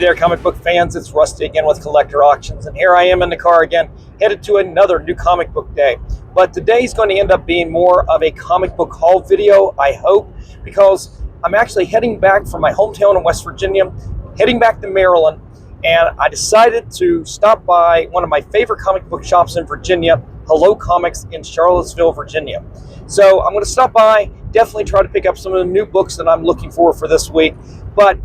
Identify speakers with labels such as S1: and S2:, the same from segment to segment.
S1: there, comic book fans, it's Rusty again with Collector Auctions, and here I am in the car again, headed to another new comic book day. But today's going to end up being more of a comic book haul video, I hope, because I'm actually heading back from my hometown in West Virginia, heading back to Maryland, and I decided to stop by one of my favorite comic book shops in Virginia, Hello Comics in Charlottesville, Virginia. So I'm going to stop by, definitely try to pick up some of the new books that I'm looking for this week, but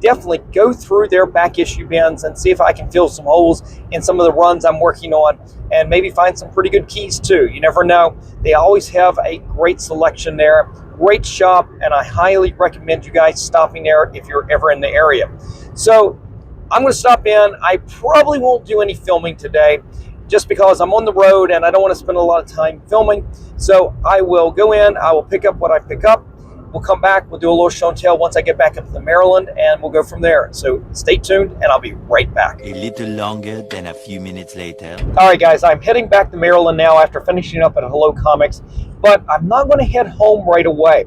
S1: definitely go through their back issue bins and see if I can fill some holes in some of the runs I'm working on, and maybe find some pretty good keys too. You never know. They always have a great selection there, great shop, and I highly recommend you guys stopping there if you're ever in the area. So I'm going to stop in. I probably won't do any filming today just because I'm on the road and I don't want to spend a lot of time filming. So I will go in, I will pick up what I pick up. We'll come back, we'll do a little show and tell once I get back up to Maryland, and we'll go from there. So stay tuned and I'll be right back.
S2: A little longer than a few minutes later.
S1: All right, guys, I'm heading back to Maryland now after finishing up at Hello Comics, but I'm not going to head home right away.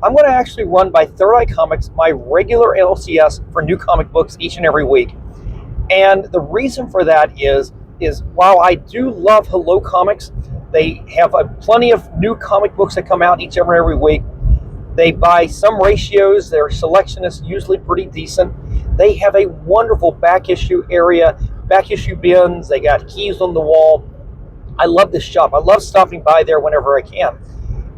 S1: I'm going to actually run by Third Eye Comics, my regular LCS for new comic books each and every week. And the reason for that is while I do love Hello Comics, they have plenty of new comic books that come out each and every week. They buy some ratios. Their selection is usually pretty decent. They have a wonderful back issue area, back issue bins. They got keys on the wall. I love this shop. I love stopping by there whenever I can.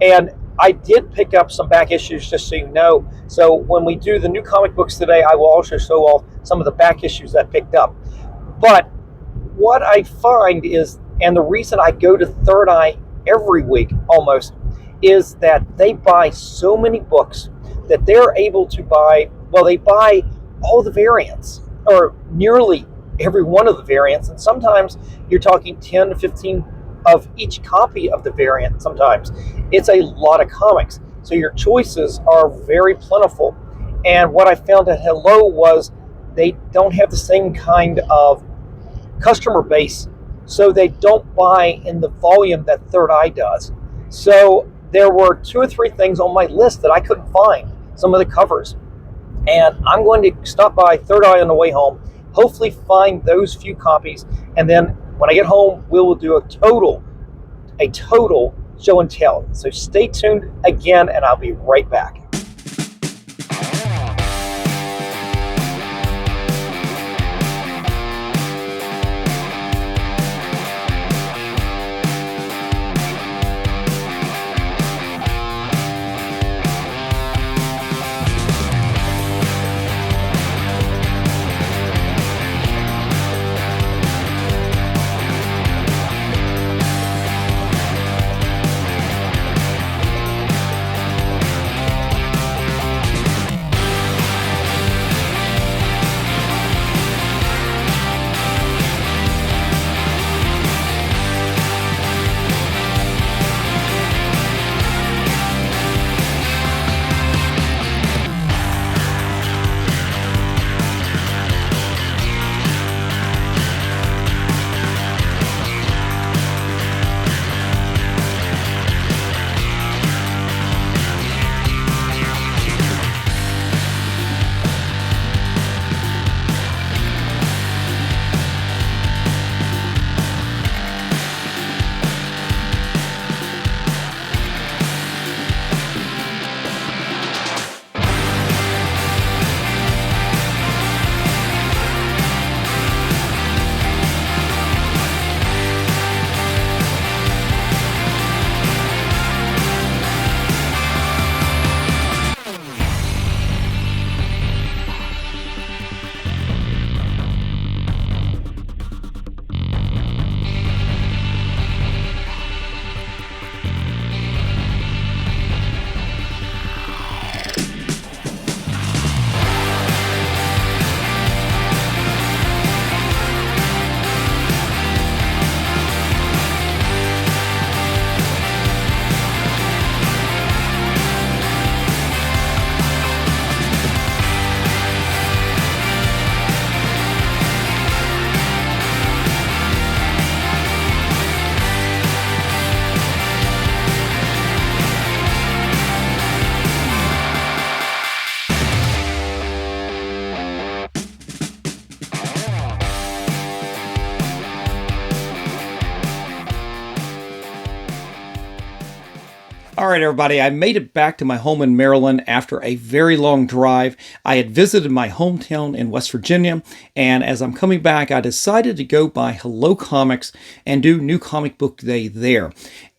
S1: And I did pick up some back issues, just so you know. So when we do the new comic books today, I will also show off some of the back issues that I picked up. But what I find is, and the reason I go to Third Eye every week almost, is that they buy so many books that they're able to buy, well, they buy all the variants, or nearly every one of the variants, and sometimes you're talking 10 to 15 of each copy of the variant sometimes. It's a lot of comics, so your choices are very plentiful. And what I found at Hello was they don't have the same kind of customer base, so they don't buy in the volume that Third Eye does. So there were 2 or 3 things on my list that I couldn't find, some of the covers. And I'm going to stop by Third Eye on the way home, hopefully find those few copies, and then when I get home, we will do a total show and tell. So stay tuned again, and I'll be right back. All right, everybody, I made it back to my home in Maryland after a very long drive. I had visited my hometown in West Virginia, and as I'm coming back, I decided to go by Hello Comics and do New Comic Book Day there.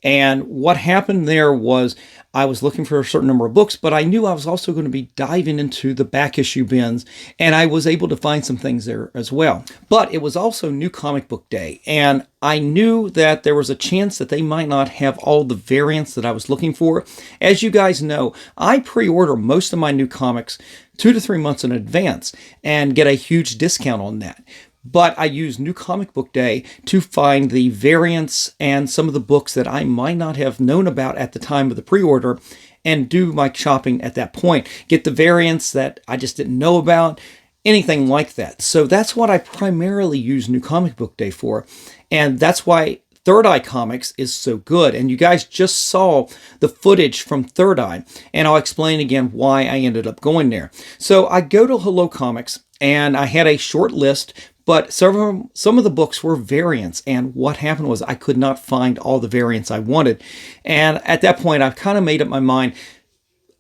S1: And what happened there was I was looking for a certain number of books, but I knew I was also going to be diving into the back issue bins, and I was able to find some things there as well. But it was also New Comic Book Day, and I knew that there was a chance that they might not have all the variants that I was looking for. As you guys know, I pre-order most of my new comics 2 to 3 months in advance and get a huge discount on that. But I use New Comic Book Day to find the variants and some of the books that I might not have known about at the time of the pre-order and do my shopping at that point. Get the variants that I just didn't know about, anything like that. So that's what I primarily use New Comic Book Day for. And that's why Third Eye Comics is so good. And you guys just saw the footage from Third Eye. And I'll explain again why I ended up going there. So I go to Hello Comics and I had a short list, but some of the books were variants, and what happened was I could not find all the variants I wanted. And at that point, I've kind of made up my mind.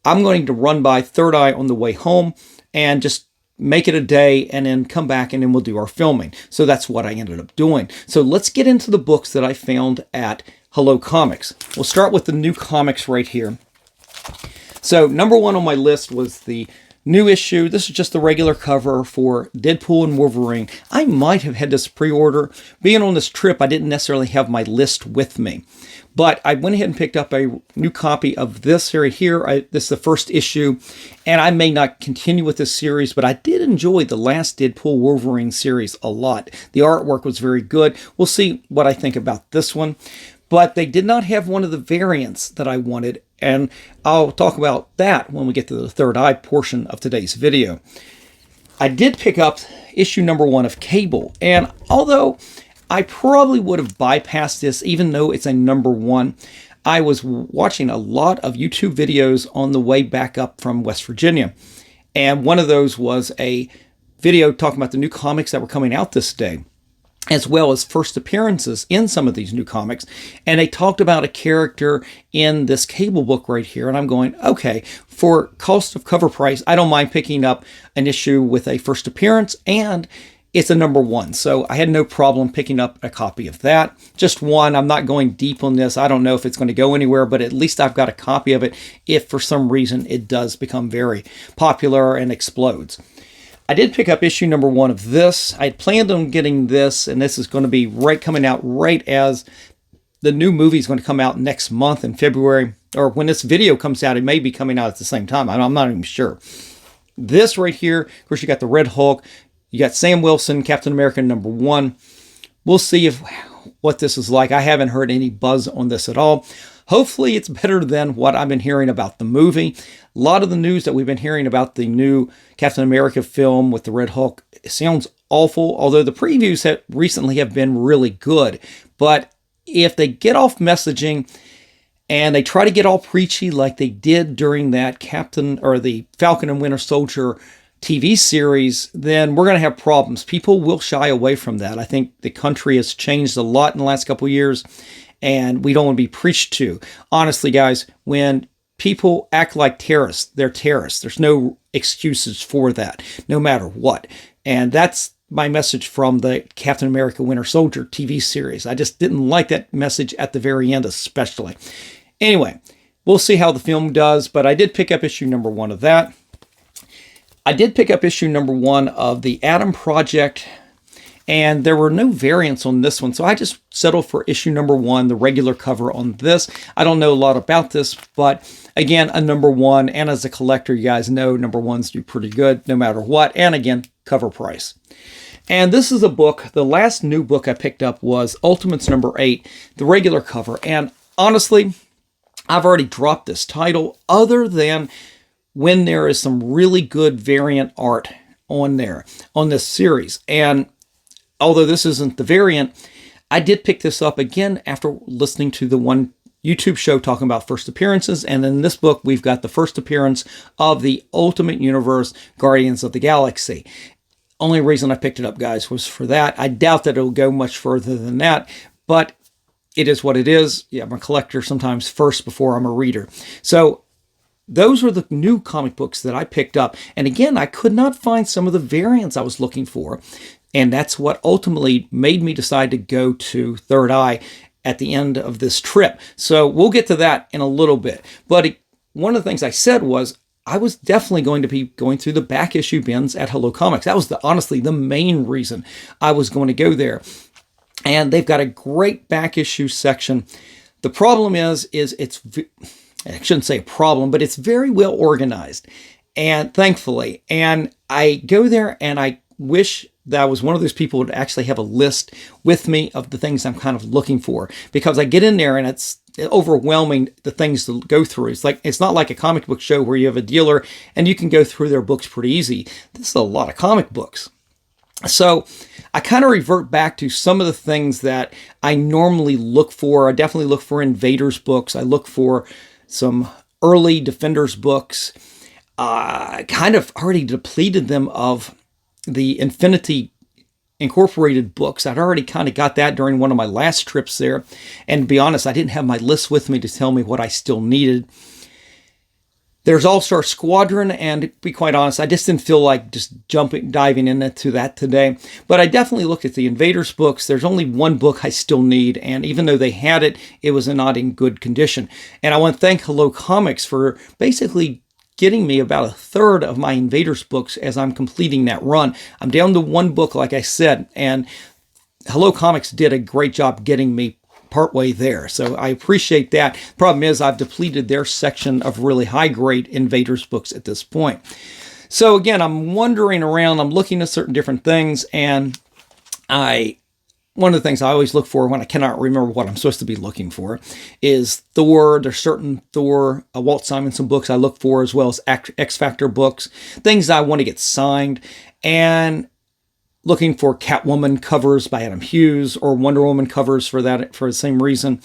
S1: I'm going to run by Third Eye on the way home and just make it a day and then come back and then we'll do our filming. So that's what I ended up doing. So let's get into the books that I found at Hello Comics. We'll start with the new comics right here. So number one on my list was the new issue. This is just the regular cover for Deadpool and Wolverine. I might have had this pre-order. Being on this trip, I didn't necessarily have my list with me. But I went ahead and picked up a new copy of this right here. This is the first issue. And I may not continue with this series, but I did enjoy the last Deadpool Wolverine series a lot. The artwork was very good. We'll see what I think about this one. But they did not have one of the variants that I wanted, and I'll talk about that when we get to the Third Eye portion of today's video. I did pick up issue number 1 of Cable, and although I probably would have bypassed this even though it's a number 1, I was watching a lot of YouTube videos on the way back up from West Virginia, and one of those was a video talking about the new comics that were coming out this day, as well as first appearances in some of these new comics. And they talked about a character in this Cable book right here. And I'm going, okay, for cost of cover price, I don't mind picking up an issue with a first appearance, and it's a number 1. So I had no problem picking up a copy of that. Just one. I'm not going deep on this. I don't know if it's going to go anywhere, but at least I've got a copy of it if for some reason it does become very popular and explodes. I did pick up issue number 1 of this. I had planned on getting this, and this is going to be coming out right as the new movie is going to come out next month in February, or when this video comes out, it may be coming out at the same time. I'm not even sure. This right here, of course, you got the Red Hulk, you got Sam Wilson, Captain America number 1. We'll see what this is like. I haven't heard any buzz on this at all. Hopefully it's better than what I've been hearing about the movie. A lot of the news that we've been hearing about the new Captain America film with the Red Hulk sounds awful, although the previews recently have been really good. But if they get off messaging and they try to get all preachy like they did during that the Falcon and Winter Soldier TV series, then we're going to have problems. People will shy away from that. I think the country has changed a lot in the last couple of years, and we don't want to be preached to. Honestly, guys, when people act like terrorists, they're terrorists. There's no excuses for that, no matter what. And that's my message from the Captain America Winter Soldier TV series. I just didn't like that message at the very end, especially. Anyway, we'll see how the film does, but I did pick up issue number 1 of that. I did pick up issue number 1 of the Atom Project, and there were no variants on this one, so I just settled for issue number 1, the regular cover on this. I don't know a lot about this, but again, a number 1, and as a collector, you guys know number 1s do pretty good no matter what, and again, cover price. And this is a book, the last new book I picked up was Ultimates number 8, the regular cover, and honestly, I've already dropped this title other than when there is some really good variant art on this series. And although this isn't the variant, I did pick this up again after listening to the one YouTube show talking about first appearances. And in this book, we've got the first appearance of the Ultimate Universe Guardians of the Galaxy. Only reason I picked it up, guys, was for that. I doubt that it'll go much further than that, but
S3: it is what it is. Yeah, I'm a collector sometimes first before I'm a reader. So those were the new comic books that I picked up. And again, I could not find some of the variants I was looking for. And that's what ultimately made me decide to go to Third Eye at the end of this trip. So we'll get to that in a little bit. But one of the things I said was I was definitely going to be going through the back issue bins at Hello Comics. That was honestly the main reason I was going to go there. And they've got a great back issue section. The problem is I shouldn't say a problem, but it's very well organized, and thankfully. And I go there and I wish that I was one of those people who would actually have a list with me of the things I'm kind of looking for, because I get in there and it's overwhelming, the things to go through. It's not like a comic book show where you have a dealer and you can go through their books pretty easy. This is a lot of comic books. So I kind of revert back to some of the things that I normally look for. I definitely look for Invaders books. I look for some early Defenders books. I kind of already depleted them of the Infinity Incorporated books. I'd already kind of got that during one of my last trips there. And to be honest, I didn't have my list with me to tell me what I still needed. There's All-Star Squadron, and to be quite honest, I just didn't feel like just diving into that today. But I definitely looked at the Invaders books. There's only one book I still need, and even though they had it, it was not in good condition. And I want to thank Hello Comics for basically getting me about a third of my Invaders books as I'm completing that run. I'm down to one book, like I said, and Hello Comics did a great job getting me partway there. So I appreciate that. Problem is, I've depleted their section of really high-grade Invaders books at this point. So again, I'm wandering around, I'm looking at certain different things, and one of the things I always look for when I cannot remember what I'm supposed to be looking for is Thor. There's certain Thor, Walt Simonson books I look for, as well as X Factor books, things I want to get signed, and looking for Catwoman covers by Adam Hughes or Wonder Woman covers for the same reason.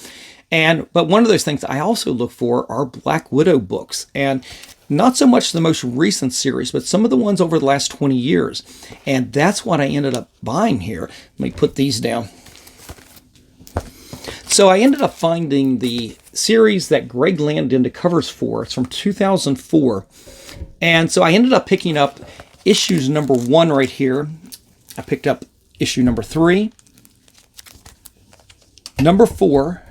S3: But one of those things I also look for are Black Widow books, and not so much the most recent series, but some of the ones over the last 20 years. And that's what I ended up buying here. Let me put these down. So I ended up finding the series that Greg Land did the covers for. It's from 2004. And so I ended up picking up issues number 1 right here. I picked up issue number 3, number 4,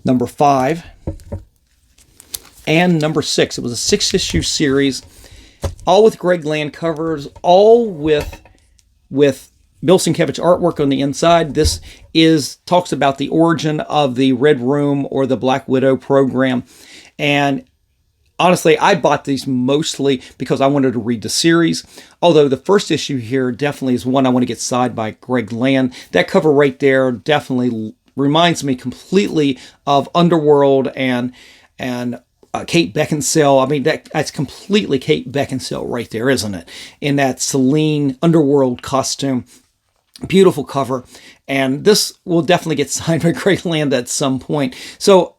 S3: number 5, and number 6. It was a 6-issue series, all with Greg Land covers, all with Bill Sienkiewicz artwork on the inside. This talks about the origin of the Red Room or the Black Widow program. And honestly, I bought these mostly because I wanted to read the series. Although the first issue here definitely is one I want to get signed by Greg Land. That cover right there definitely reminds me completely of Underworld and Kate Beckinsale. I mean, that's completely Kate Beckinsale right there, isn't it? In that Celine Underworld costume. Beautiful cover. And this will definitely get signed by Greg Land at some point. So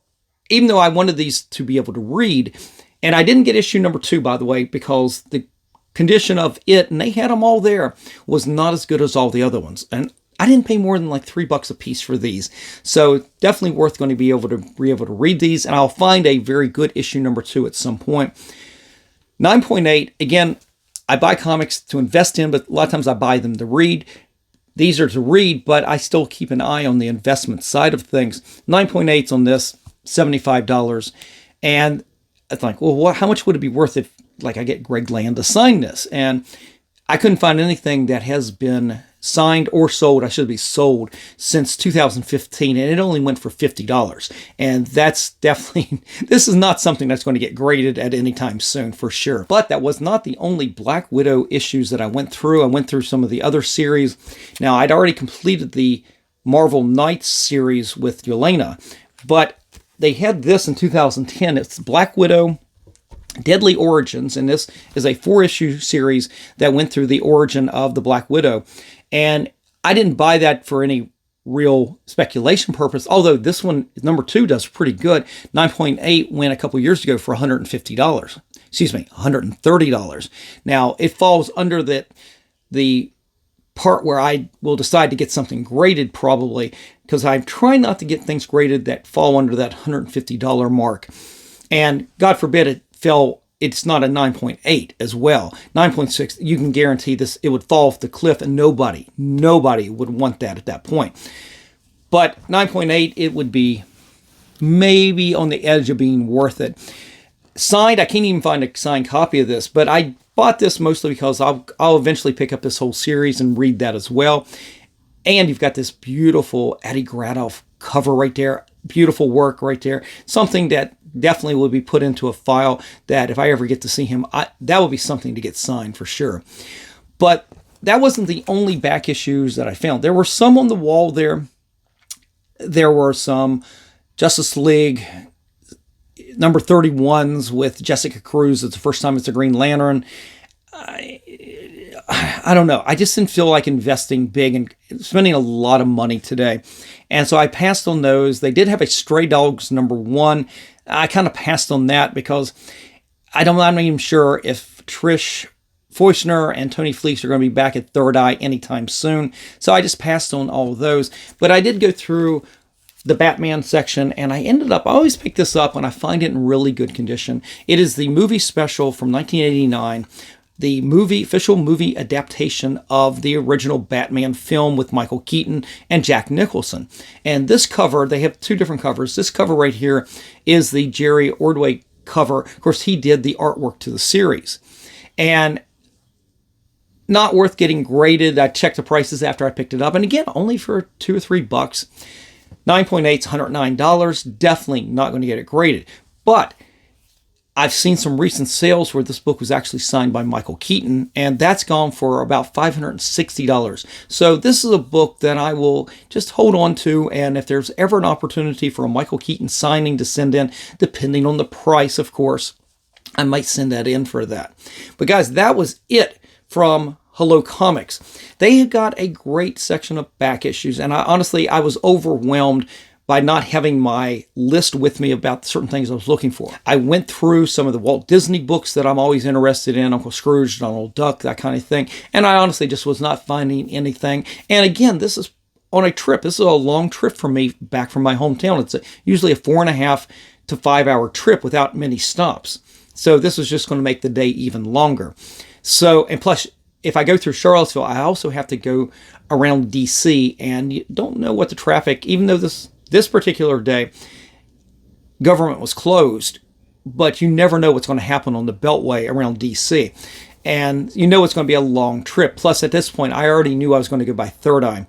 S3: even though I wanted these to be able to read, and I didn't get issue number 2, by the way, because the condition of it, and they had them all there, was not as good as all the other ones. And I didn't pay more than like $3 a piece for these. So definitely worth going to be able to read these. And I'll find a very good issue number 2 at some point. 9.8, again, I buy comics to invest in, but a lot of times I buy them to read. These are to read, but I still keep an eye on the investment side of things. 9.8's on this, $75. And I think, well, how much would it be worth if, like, I get Greg Land to sign this? And I couldn't find anything that has been signed or sold, I should be sold, since 2015, and it only went for $50. And that's definitely, this is not something that's going to get graded at any time soon, for sure. But that was not the only Black Widow issues that I went through. I went through some of the other series. Now, I'd already completed the Marvel Knights series with Yelena, but they had this in 2010. It's Black Widow, Deadly Origins, and this is a 4-issue series that went through the origin of the Black Widow. And I didn't buy that for any real speculation purpose, although this one, number 2, does pretty good. 9.8 went a couple years ago for $150. Excuse me, $130. Now, it falls under the part where I will decide to get something graded probably, because I'm trying not to get things graded that fall under that $150 mark. And God forbid it's not a 9.8 as well. 9.6, you can guarantee this, it would fall off the cliff, and nobody would want that at that point. But 9.8, it would be maybe on the edge of being worth it. Signed, I can't even find a signed copy of this, but I bought this mostly because I'll eventually pick up this whole series and read that as well. And you've got this beautiful Eddie Gradoff cover right there. Beautiful work right there. Something that definitely will be put into a file that if I ever get to see him, that will be something to get signed for sure. But that wasn't the only back issues that I found. There were some on the wall there. There were some Justice League number 31s with Jessica Cruz. It's the first time it's a Green Lantern. I don't know. I just didn't feel like investing big and spending a lot of money today. And so I passed on those. They did have a Stray Dogs number 1. I kind of passed on that because I'm not even sure if Trish Foytner and Tony Fleece are going to be back at Third Eye anytime soon. So I just passed on all of those. But I did go through the Batman section, and I always pick this up when I find it in really good condition. It is the movie special from 1989, the official movie adaptation of the original Batman film with Michael Keaton and Jack Nicholson. And this cover, they have two different covers. This cover right here is the Jerry Ordway cover. Of course, he did the artwork to the series. And not worth getting graded. I checked the prices after I picked it up. And again, only for $2 or $3. 9.8 is $109. Definitely not going to get it graded. But I've seen some recent sales where this book was actually signed by Michael Keaton, and that's gone for about $560. So this is a book that I will just hold on to, and if there's ever an opportunity for a Michael Keaton signing to send in, depending on the price, of course, I might send that in for that. But guys, that was it from Hello Comics. They have got a great section of back issues, and I was overwhelmed by not having my list with me about certain things I was looking for. I went through some of the Walt Disney books that I'm always interested in, Uncle Scrooge, Donald Duck, that kind of thing, and I honestly just was not finding anything. And again, this is on a trip. This is a long trip for me back from my hometown. It's usually a 4.5 to 5 hour trip without many stops. So this was just going to make the day even longer. So, and plus, if I go through Charlottesville, I also have to go around DC, and you don't know what the traffic, even though this particular day, government was closed, but you never know what's going to happen on the Beltway around DC. And you know it's going to be a long trip. Plus, at this point, I already knew I was going to go by Third Eye.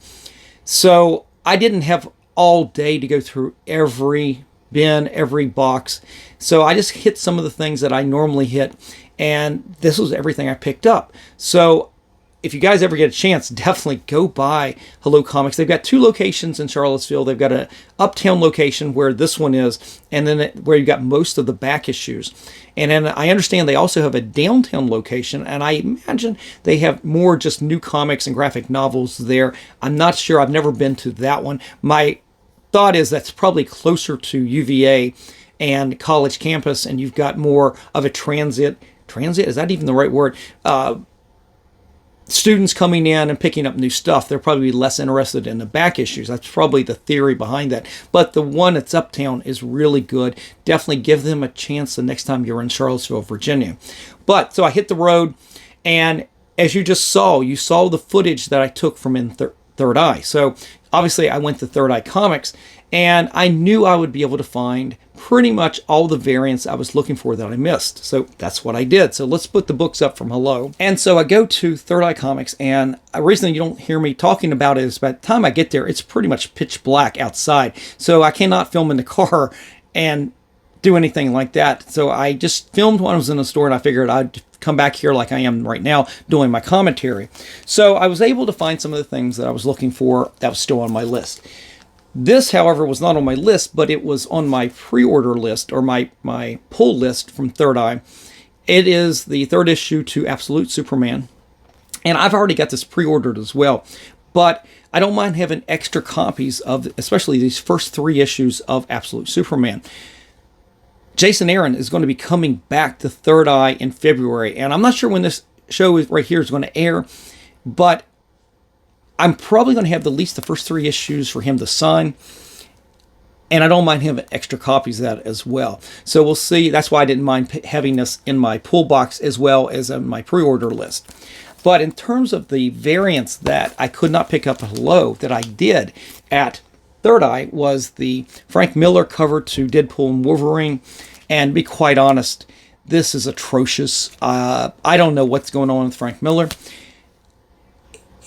S3: So I didn't have all day to go through every bin, every box. So I just hit some of the things that I normally hit, and this was everything I picked up. So if you guys ever get a chance, definitely go by Hello Comics. They've got 2 locations in Charlottesville. They've got an uptown location where this one is, and then where you got most of the back issues. And then I understand they also have a downtown location, and I imagine they have more just new comics and graphic novels there. I'm not sure. I've never been to that one. My thought is that's probably closer to UVA and college campus, and you've got more of a transit, is that even the right word? Students coming in and picking up new stuff. They're probably less interested in the back issues. That's probably the theory behind that. But the one that's uptown is really good. Definitely give them a chance the next time you're in Charlottesville, Virginia. But so I hit the road, and as you just saw, you saw the footage that I took from in Third Eye. So obviously I went to Third Eye Comics, and I knew I would be able to find pretty much all the variants I was looking for that I missed. So that's what I did. So let's put the books up from Hello. And so I go to Third Eye Comics, and the reason you don't hear me talking about it is by the time I get there, it's pretty much pitch black outside. So I cannot film in the car and do anything like that. So I just filmed when I was in the store, and I figured I'd come back here like I am right now doing my commentary. So I was able to find some of the things that I was looking for that was still on my list. This, however, was not on my list, but it was on my pre-order list, or my pull list from Third Eye. It is the 3rd issue to Absolute Superman. And I've already got this pre-ordered as well. But I don't mind having extra copies of, especially these first 3 issues of Absolute Superman. Jason Aaron is going to be coming back to Third Eye in February. And I'm not sure when this show right here is going to air, but I'm probably going to have at least the first 3 issues for him to sign. And I don't mind having extra copies of that as well. So we'll see. That's why I didn't mind having this in my pull box as well as on my pre-order list. But in terms of the variants that I could not pick up at Hello that I did at Third Eye was the Frank Miller cover to Deadpool and Wolverine. And to be quite honest, this is atrocious. I don't know what's going on with Frank Miller.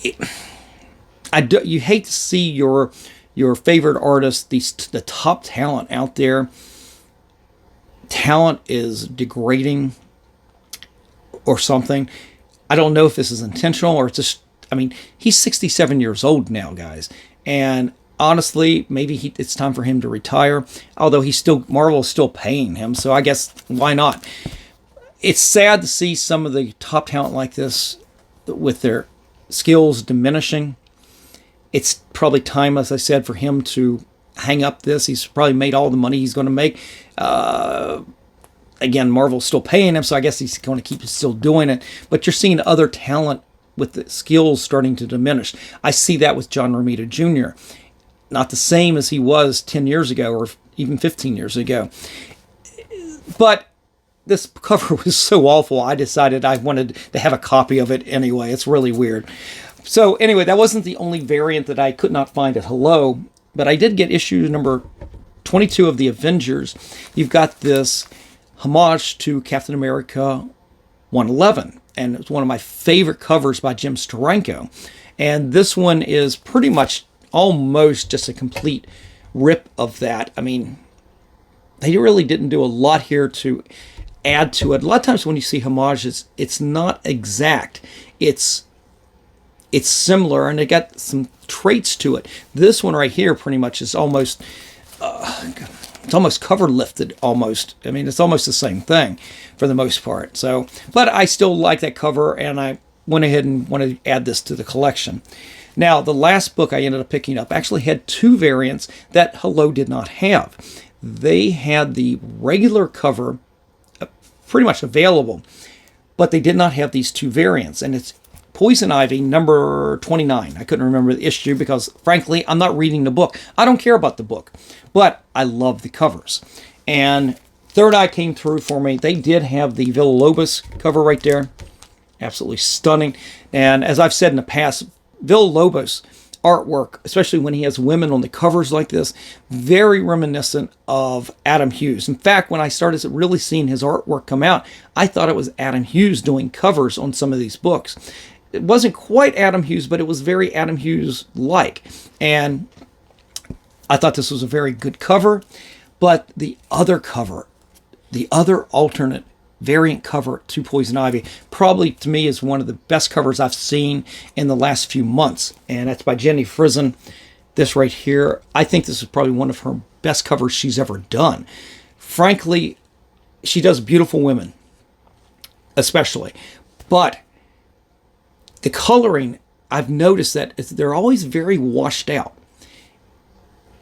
S3: You hate to see your favorite artist, the top talent out there. Talent is degrading or something. I don't know if this is intentional or it's just, I mean, he's 67 years old now, guys. And honestly, maybe it's time for him to retire. Although Marvel is still paying him, so I guess why not? It's sad to see some of the top talent like this with their skills diminishing. It's probably time, as I said, for him to hang up this. He's probably made all the money he's going to make. Again, Marvel's still paying him, so I guess he's going to keep still doing it. But you're seeing other talent with the skills starting to diminish. I see that with John Romita Jr. Not the same as he was 10 years ago or even 15 years ago. But this cover was so awful, I decided I wanted to have a copy of it anyway. It's really weird. So anyway, that wasn't the only variant that I could not find at Hello, but I did get issue number 22 of the Avengers. You've got this homage to Captain America 111, and it's one of my favorite covers by Jim Steranko. And this one is pretty much almost just a complete rip of that. I mean, they really didn't do a lot here to add to it. A lot of times when you see homages, it's not exact. It's similar, and it got some traits to it. This one right here pretty much is almost, it's almost cover lifted almost. I mean, it's almost the same thing for the most part. So, but I still like that cover, and I went ahead and wanted to add this to the collection. Now, the last book I ended up picking up actually had 2 variants that Hello did not have. They had the regular cover pretty much available, but they did not have these 2 variants, and it's Poison Ivy number 29. I couldn't remember the issue because, frankly, I'm not reading the book. I don't care about the book, but I love the covers. And Third Eye came through for me. They did have the Villalobos cover right there. Absolutely stunning. And as I've said in the past, Villalobos artwork, especially when he has women on the covers like this, very reminiscent of Adam Hughes. In fact, when I started really seeing his artwork come out, I thought it was Adam Hughes doing covers on some of these books. It wasn't quite Adam Hughes, but it was very Adam Hughes-like. And I thought this was a very good cover. But the other cover, the other alternate variant cover to Poison Ivy, probably to me is one of the best covers I've seen in the last few months. And that's by Jenny Frison. This right here, I think this is probably one of her best covers she's ever done. Frankly, she does beautiful women, especially. But the coloring, I've noticed that they're always very washed out.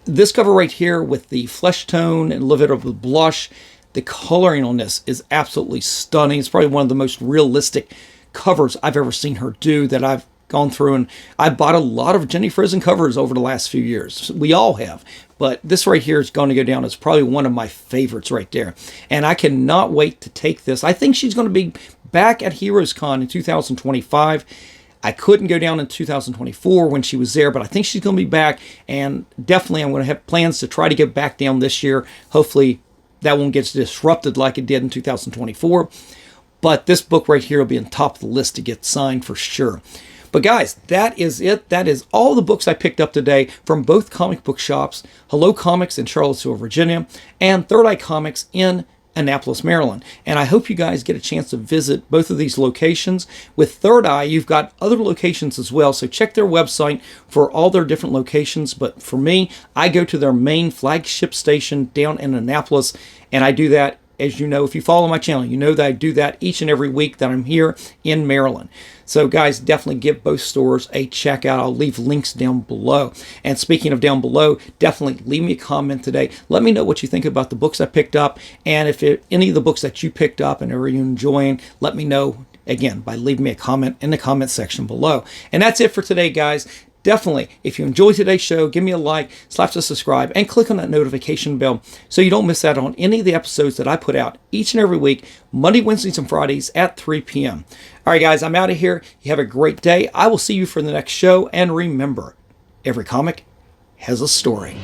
S3: This cover right here with the flesh tone and a little bit of the blush, the coloring on this is absolutely stunning. It's probably one of the most realistic covers I've ever seen her do that I've gone through. And I bought a lot of Jenny Frison covers over the last few years. We all have. But this right here is going to go down as probably one of my favorites right there. And I cannot wait to take this. I think she's going to be back at Heroes Con in 2025. I couldn't go down in 2024 when she was there, but I think she's going to be back. And definitely I'm going to have plans to try to get back down this year. Hopefully that won't get disrupted like it did in 2024. But this book right here will be on top of the list to get signed for sure. But guys, that is it. That is all the books I picked up today from both comic book shops, Hello Comics in Charlottesville, Virginia, and Third Eye Comics in Annapolis, Maryland. And I hope you guys get a chance to visit both of these locations. With Third Eye, you've got other locations as well, so check their website for all their different locations. But for me, I go to their main flagship station down in Annapolis, and I do that, as you know, if you follow my channel, you know that I do that each and every week that I'm here in Maryland. So guys, definitely give both stores a check out. I'll leave links down below. And speaking of down below, definitely leave me a comment today. Let me know what you think about the books I picked up. And if any of the books that you picked up and are you enjoying, let me know, again, by leaving me a comment in the comment section below. And that's it for today, guys. definitely, if you enjoyed today's show, give me a like, slap the subscribe, and click on that notification bell so you don't miss out on any of the episodes that I put out each and every week, Monday, Wednesdays, and Fridays at 3 p.m. All right, guys, I'm out of here. You have a great day. I will see you for the next show. And remember, every comic has a story.